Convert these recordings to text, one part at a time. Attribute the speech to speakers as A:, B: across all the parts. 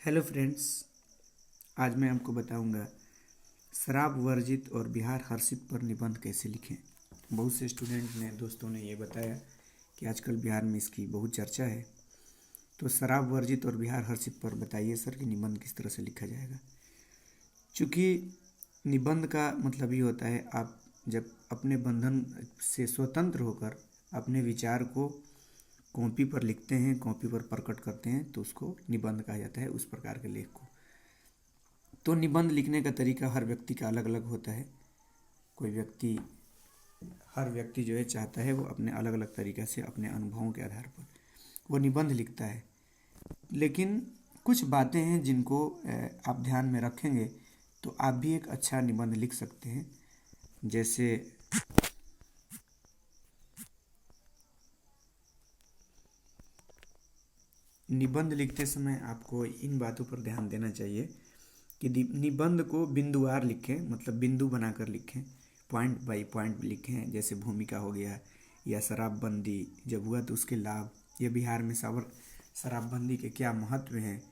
A: Hello friends, आज मैं आपको बताऊंगा शराब वर्जित और बिहार हर्षित पर निबंध कैसे लिखें। बहुत से स्टूडेंट ने दोस्तों ने ये बताया कि आजकल बिहार में इसकी बहुत चर्चा है। तो शराब वर्जित और बिहार हर्षित पर बताइए सर कि निबंध किस तरह से लिखा जाएगा। चूँकि निबंध का मतलब ये होता है आप जब अपने बंधन से स्वतंत्र होकर अपने विचार को कॉपी पर लिखते हैं, कॉपी पर प्रकट करते हैं, तो उसको निबंध कहा जाता है, उस प्रकार के लेख को। तो निबंध लिखने का तरीका हर व्यक्ति का अलग अलग होता है। हर व्यक्ति जो है चाहता है वो अपने अलग अलग तरीक़े से अपने अनुभवों के आधार पर वो निबंध लिखता है। लेकिन कुछ बातें हैं जिनको आप ध्यान में रखेंगे तो आप भी एक अच्छा निबंध लिख सकते हैं। जैसे निबंध लिखते समय आपको इन बातों पर ध्यान देना चाहिए कि निबंध को बिंदुवार लिखें, मतलब बिंदु बनाकर लिखें, पॉइंट बाय पॉइंट लिखें। जैसे भूमिका हो गया, या शराबबंदी जब हुआ तो उसके लाभ, या बिहार में शराबबंदी के क्या महत्व हैं,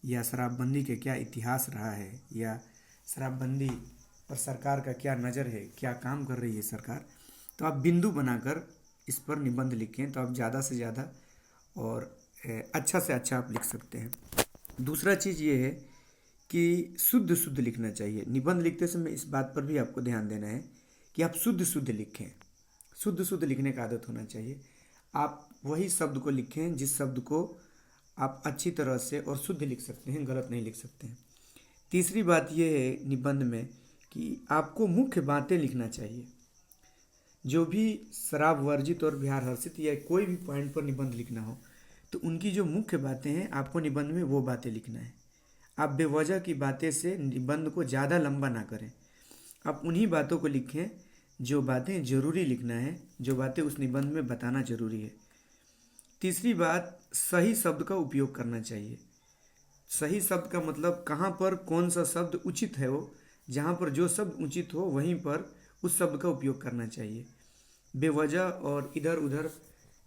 A: या शराबबंदी के क्या इतिहास रहा है, या शराबबंदी पर सरकार का क्या नज़र है, क्या काम कर रही है सरकार। तो आप बिंदु बनाकर इस पर निबंध लिखें तो आप ज़्यादा से ज़्यादा और अच्छा से अच्छा आप लिख सकते हैं। दूसरा चीज़ ये है कि शुद्ध शुद्ध लिखना चाहिए। निबंध लिखते समय इस बात पर भी आपको ध्यान देना है कि आप शुद्ध शुद्ध लिखें। शुद्ध शुद्ध लिखने का आदत होना चाहिए। आप वही शब्द को लिखें जिस शब्द को आप अच्छी तरह से और शुद्ध लिख सकते हैं, गलत नहीं लिख सकते हैं। तीसरी बात यह है निबंध में कि आपको मुख्य बातें लिखना चाहिए। जो भी शराब वर्जित और बिहार हर्षित या कोई भी पॉइंट पर निबंध लिखना हो तो उनकी जो मुख्य बातें हैं आपको निबंध में वो बातें लिखना है। आप बेवजह की बातें से निबंध को ज़्यादा लंबा ना करें। आप उन्हीं बातों को लिखें जो बातें ज़रूरी लिखना है, जो बातें उस निबंध में बताना ज़रूरी है। तीसरी बात, सही शब्द का उपयोग करना चाहिए। सही शब्द का मतलब कहाँ पर कौन सा शब्द उचित है, वो जहाँ पर जो शब्द उचित हो वहीं पर उस शब्द का उपयोग करना चाहिए। बेवजह और इधर उधर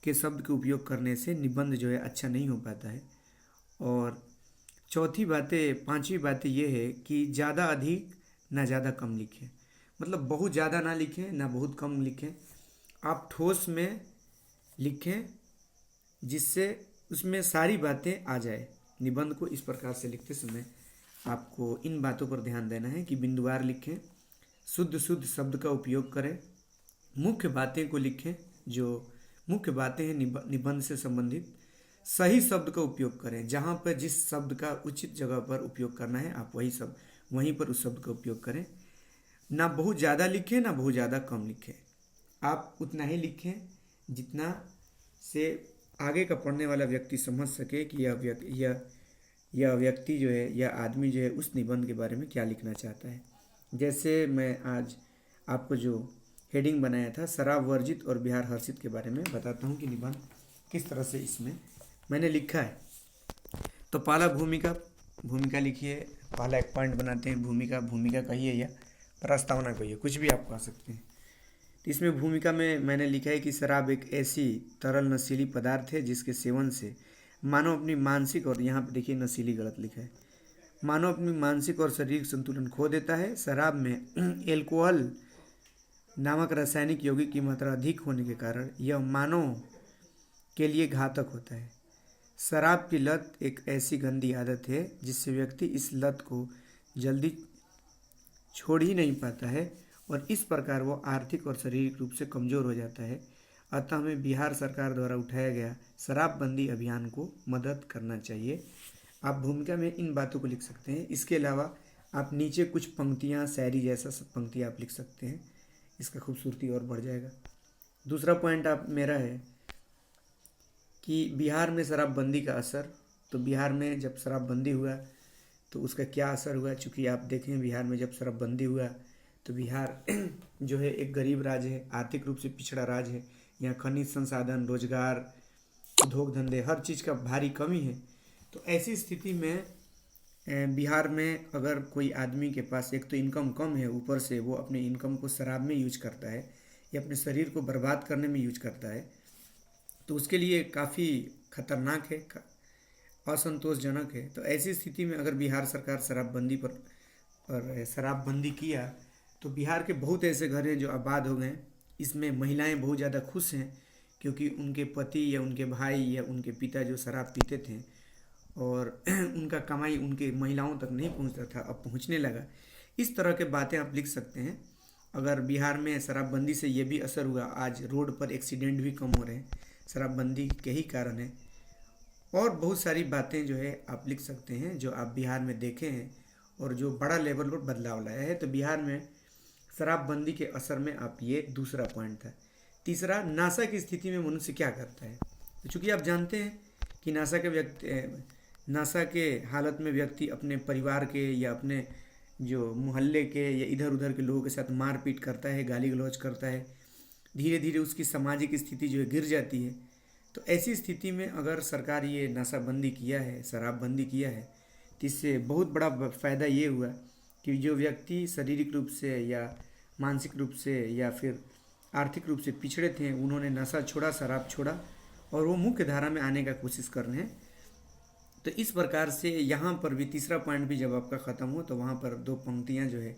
A: के शब्द के उपयोग करने से निबंध जो है अच्छा नहीं हो पाता है। और पांचवी बातें ये है कि ज़्यादा अधिक ना ज़्यादा कम लिखें। मतलब बहुत ज़्यादा ना लिखें ना बहुत कम लिखें। आप ठोस में लिखें जिससे उसमें सारी बातें आ जाए। निबंध को इस प्रकार से लिखते समय आपको इन बातों पर ध्यान देना है कि बिंदुवार लिखें, शुद्ध शुद्ध शब्द का उपयोग करें, मुख्य बातें को लिखें, जो मुख्य बातें हैं निबंध से संबंधित, सही शब्द का उपयोग करें। जहाँ पर जिस शब्द का उचित जगह पर उपयोग करना है आप वहीं पर उस शब्द का उपयोग करें। ना बहुत ज़्यादा लिखें ना बहुत ज़्यादा कम लिखें। आप उतना ही लिखें जितना से आगे का पढ़ने वाला व्यक्ति समझ सके कि यह व्यक्ति जो है, यह आदमी जो है उस निबंध के बारे में क्या लिखना चाहता है। जैसे मैं आज आपको जो हेडिंग बनाया था शराब वर्जित और बिहार हर्षित के बारे में बताता हूँ कि निबंध किस तरह से इसमें मैंने लिखा है। तो पहला भूमिका लिखिए। पहला एक पॉइंट बनाते हैं, भूमिका कहिए या प्रस्तावना कहिए, कुछ भी आप कह सकते हैं। तो इसमें भूमिका में मैंने लिखा है कि शराब एक ऐसी तरल नशीली पदार्थ है जिसके सेवन से मानव अपनी मानसिक, और यहाँ पर देखिए नशीली गलत लिखा है, मानव अपनी मानसिक और शारीरिक संतुलन खो देता है। शराब में एल्कोहल नामक रासायनिक यौगिक की मात्रा अधिक होने के कारण यह मानव के लिए घातक होता है। शराब की लत एक ऐसी गंदी आदत है जिससे व्यक्ति इस लत को जल्दी छोड़ ही नहीं पाता है और इस प्रकार वो आर्थिक और शारीरिक रूप से कमज़ोर हो जाता है। अतः हमें बिहार सरकार द्वारा उठाया गया शराबबंदी अभियान को मदद करना चाहिए। आप भूमिका में इन बातों को लिख सकते हैं। इसके अलावा आप नीचे कुछ पंक्तियाँ, शायरी जैसा सब पंक्तियाँ आप लिख सकते हैं, इसका खूबसूरती और बढ़ जाएगा। दूसरा पॉइंट आप मेरा है कि बिहार में शराबबंदी का असर। तो बिहार में जब शराबबंदी हुआ तो उसका क्या असर हुआ। चूँकि आप देखें बिहार में जब शराबबंदी हुआ तो बिहार जो है एक गरीब राज्य है, आर्थिक रूप से पिछड़ा राज्य है। यहाँ खनिज संसाधन, रोजगार, उद्योग धंधे, हर चीज़ का भारी कमी है। तो ऐसी स्थिति में बिहार में अगर कोई आदमी के पास एक तो इनकम कम है, ऊपर से वो अपने इनकम को शराब में यूज करता है या अपने शरीर को बर्बाद करने में यूज करता है, तो उसके लिए काफ़ी खतरनाक है। असंतोषजनक है। तो ऐसी स्थिति में अगर बिहार सरकार शराबबंदी किया तो बिहार के बहुत ऐसे घर हैं जो आबाद हो गए। इसमें महिलाएं बहुत ज़्यादा खुश हैं क्योंकि उनके पति या उनके भाई या उनके पिता जो शराब पीते थे और उनका कमाई उनके महिलाओं तक नहीं पहुंचता था, अब पहुंचने लगा। इस तरह के बातें आप लिख सकते हैं। अगर बिहार में शराबबंदी से ये भी असर हुआ, आज रोड पर एक्सीडेंट भी कम हो रहे हैं, शराबबंदी के ही कारण है। और बहुत सारी बातें जो है आप लिख सकते हैं जो आप बिहार में देखे हैं और जो बड़ा लेवल पर बदलाव लाया है। तो बिहार में शराबबंदी के असर में आप ये दूसरा पॉइंट था। तीसरा, नासा की स्थिति में मनुष्य क्या करता है। तो चूँकि आप जानते हैं कि नासा के हालत में व्यक्ति अपने परिवार के या अपने जो मोहल्ले के या इधर उधर के लोगों के साथ मारपीट करता है, गाली गलौज करता है, धीरे धीरे उसकी सामाजिक स्थिति जो है गिर जाती है। तो ऐसी स्थिति में अगर सरकार ये नशाबंदी किया है, शराबबंदी किया है, तो इससे बहुत बड़ा फ़ायदा ये हुआ कि जो व्यक्ति शारीरिक रूप से या मानसिक रूप से या फिर आर्थिक रूप से पिछड़े थे, उन्होंने नशा छोड़ा, शराब छोड़ा और वो मुख्य धारा में आने का कोशिश कर रहे हैं। तो इस प्रकार से यहाँ पर भी तीसरा पॉइंट भी जब आपका ख़त्म हो तो वहाँ पर 2 पंक्तियाँ जो है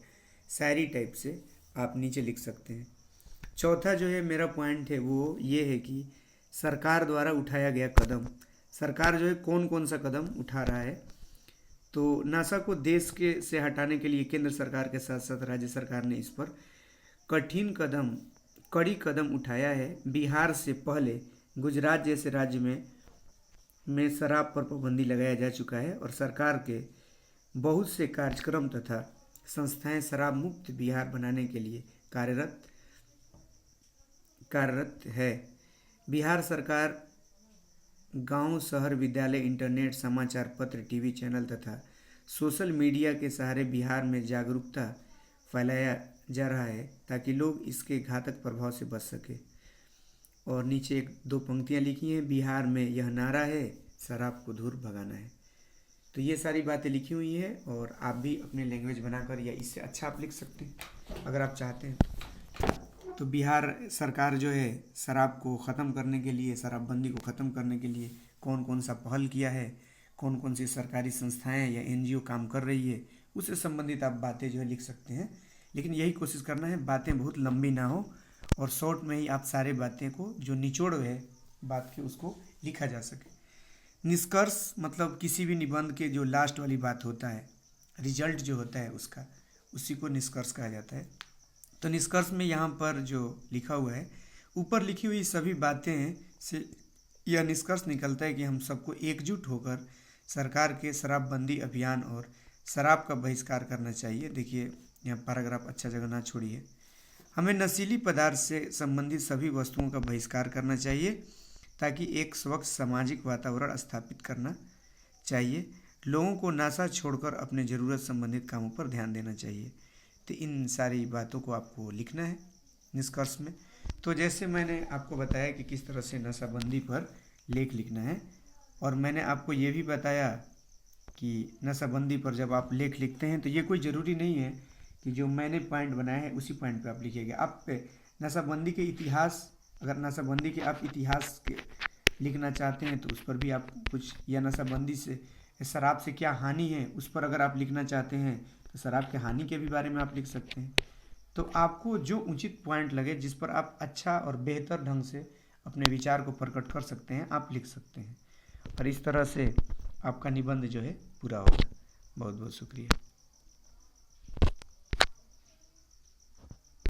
A: शायरी टाइप से आप नीचे लिख सकते हैं। चौथा जो है मेरा पॉइंट है वो ये है कि सरकार द्वारा उठाया गया कदम। सरकार जो है कौन कौन सा कदम उठा रहा है। तो नशा को देश के से हटाने के लिए केंद्र सरकार के साथ साथ राज्य सरकार ने इस पर कड़ी कदम उठाया है। बिहार से पहले गुजरात जैसे राज्य में शराब पर पाबंदी लगाया जा चुका है और सरकार के बहुत से कार्यक्रम तथा संस्थाएं शराब मुक्त बिहार बनाने के लिए कार्यरत है। बिहार सरकार गांव, शहर, विद्यालय, इंटरनेट, समाचार पत्र, टीवी चैनल तथा सोशल मीडिया के सहारे बिहार में जागरूकता फैलाया जा रहा है ताकि लोग इसके घातक प्रभाव से बच सके। और नीचे 2 पंक्तियां लिखी हैं, बिहार में यह नारा है, शराब को दूर भगाना है। तो ये सारी बातें लिखी हुई हैं और आप भी अपने लैंग्वेज बनाकर या इससे अच्छा आप लिख सकते हैं अगर आप चाहते हैं। तो बिहार सरकार जो है शराब को ख़त्म करने के लिए, शराबबंदी को ख़त्म करने के लिए कौन कौन सा पहल किया है, कौन कौन सी सरकारी संस्थाएं या NGO काम कर रही है, उससे संबंधित आप बातें जो है लिख सकते हैं। लेकिन यही कोशिश करना है बातें बहुत लंबी ना हो और शॉर्ट में ही आप सारे बातें को जो निचोड़ है बात के उसको लिखा जा सके। निष्कर्ष मतलब किसी भी निबंध के जो लास्ट वाली बात होता है, रिजल्ट जो होता है उसका, उसी को निष्कर्ष कहा जाता है। तो निष्कर्ष में यहाँ पर जो लिखा हुआ है, ऊपर लिखी हुई सभी बातें से यह निष्कर्ष निकलता है कि हम सबको एकजुट होकर सरकार के शराबबंदी अभियान और शराब का बहिष्कार करना चाहिए। देखिए यहाँ पैराग्राफ अच्छा जगह ना छोड़िए। हमें नशीली पदार्थ से संबंधित सभी वस्तुओं का बहिष्कार करना चाहिए ताकि एक स्वच्छ सामाजिक वातावरण स्थापित करना चाहिए। लोगों को नशा छोड़कर अपने ज़रूरत संबंधित कामों पर ध्यान देना चाहिए। तो इन सारी बातों को आपको लिखना है निष्कर्ष में। तो जैसे मैंने आपको बताया कि किस तरह से नशाबंदी पर लेख लिखना है और मैंने आपको ये भी बताया कि नशाबंदी पर जब आप लेख लिखते हैं तो ये कोई ज़रूरी नहीं है कि जो मैंने पॉइंट बनाया है उसी पॉइंट पे आप लिखिएगा। आप नशाबंदी के इतिहास, अगर नशाबंदी के आप इतिहास के लिखना चाहते हैं तो उस पर भी आप कुछ, या नशाबंदी से शराब से क्या हानि है उस पर अगर आप लिखना चाहते हैं तो शराब के हानि के भी बारे में आप लिख सकते हैं। तो आपको जो उचित पॉइंट लगे, जिस पर आप अच्छा और बेहतर ढंग से अपने विचार को प्रकट कर सकते हैं, आप लिख सकते हैं और इस तरह से आपका निबंध जो है पूरा होगा। बहुत बहुत शुक्रिया।